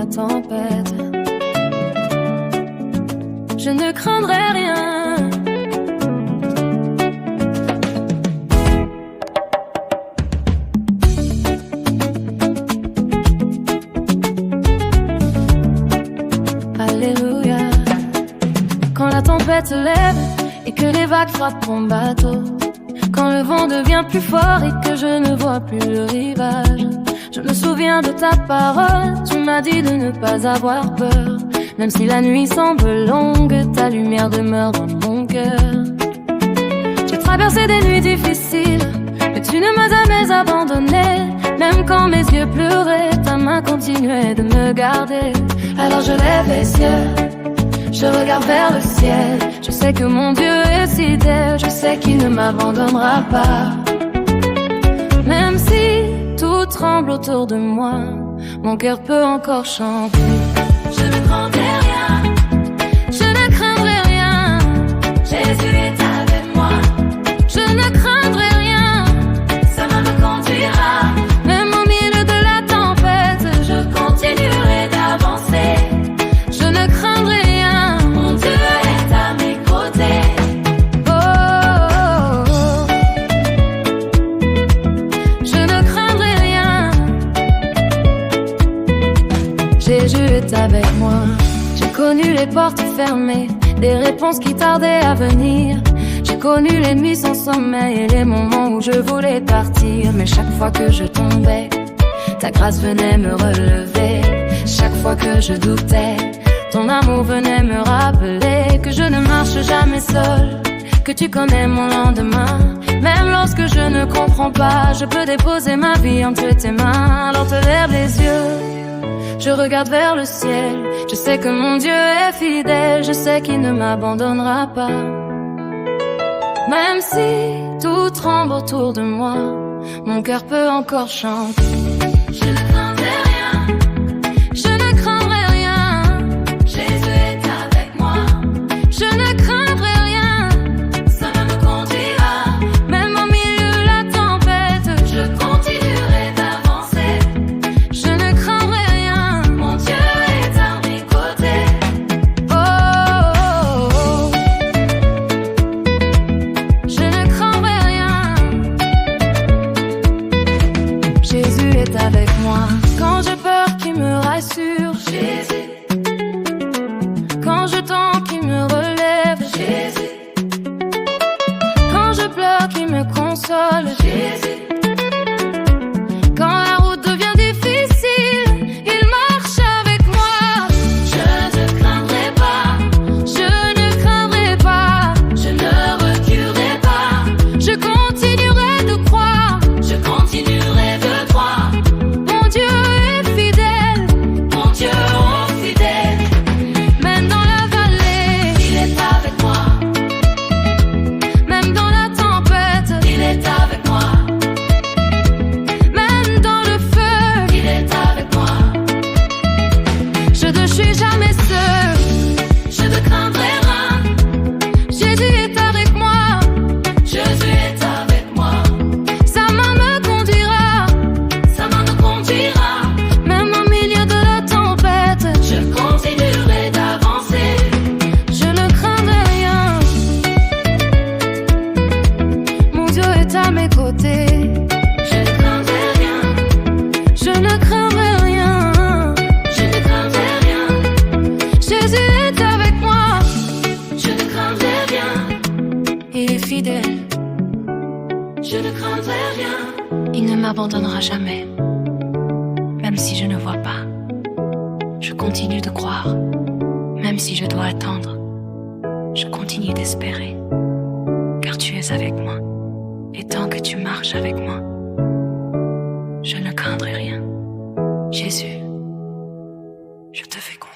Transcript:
la tempête. Je ne craindrai rien. Alléluia. Quand la tempête se lève et que les vagues frappent mon bateau, quand le vent devient plus fort et que je ne vois plus le rivage, je me souviens de ta parole. Tu m'as dit de ne pas avoir peur. Même si la nuit semble longue, ta lumière demeure dans mon cœur. J'ai traversé des nuits difficiles, mais tu ne m'as jamais abandonné. Même quand mes yeux pleuraient, ta main continuait de me garder. Alors je lève les yeux, je regarde vers le ciel. Je sais que mon Dieu est fidèle, je sais qu'il ne m'abandonnera pas. Même si tout tremble autour de moi, mon cœur peut encore chanter. Je ne craindrai rien, je ne craindrai rien. Jésus est avec moi. Je ne craindrai rien, sa main me conduira. Même au milieu de la tempête, je continuerai d'avancer. Je ne craindrai rien, mon Dieu est à mes côtés. Oh, oh, oh. Je ne craindrai rien. Jésus est avec moi. J'ai connu les portes fermées, des réponses qui tardaient à venir. J'ai connu les nuits sans sommeil et les moments où je voulais partir. Mais chaque fois que je tombais, ta grâce venait me relever. Chaque fois que je doutais, ton amour venait me rappeler que je ne marche jamais seule, que tu connais mon lendemain. Même lorsque je ne comprends pas, je peux déposer ma vie entre tes mains. Alors te lève les yeux, je regarde vers le ciel. Je sais que mon Dieu est fidèle, je sais qu'il ne m'abandonnera pas. Même si tout tremble autour de moi, mon cœur peut encore chanter. Je ne craindrai rien, je ne craindrai rien. Jésus est avec moi. Je ne craindrai rien, sa main me conduira. Même au milieu de la tempête, je continuerai d'avancer. Je ne craindrai rien, mon Dieu est à mes côtés. Oh, oh, oh. Je ne craindrai rien. Jésus est avec moi. Quand j'ai peur, qui me rassure. Jésus. Quand je tends, qui me relève. Jésus. Quand je pleure, qui me console. Jésus. Quand la route devient difficile, il marche avec moi. Je ne craindrai pas, je ne craindrai pas, je ne reculerai pas. Je continuerai de croire, je continuerai de croire. Mon Dieu est fidèle, mon Dieu est fidèle. Même dans la vallée, il est avec moi. Même dans la tempête, il est avec moi. Même dans le feu, il est avec moi. Je ne suis jamais seule, je ne craindrai rien. Jésus est avec moi, Jésus est avec moi. Sa main me conduira, sa main me conduira. Même au milieu de la tempête, je continuerai d'avancer. Je ne craindrai rien, mon Dieu est à mes côtés. Je ne craindrai rien, je ne craindrai rien, je ne craindrai rien. Jésus est avec moi, je ne craindrai rien. Il est fidèle, je ne craindrai rien. Il ne m'abandonnera jamais. Même si je ne vois pas, je continue de croire. Même si je dois attendre, je continue d'espérer. Car tu es avec moi. Et tant que tu marches avec moi, je ne craindrai rien. Jésus, je te fais confiance.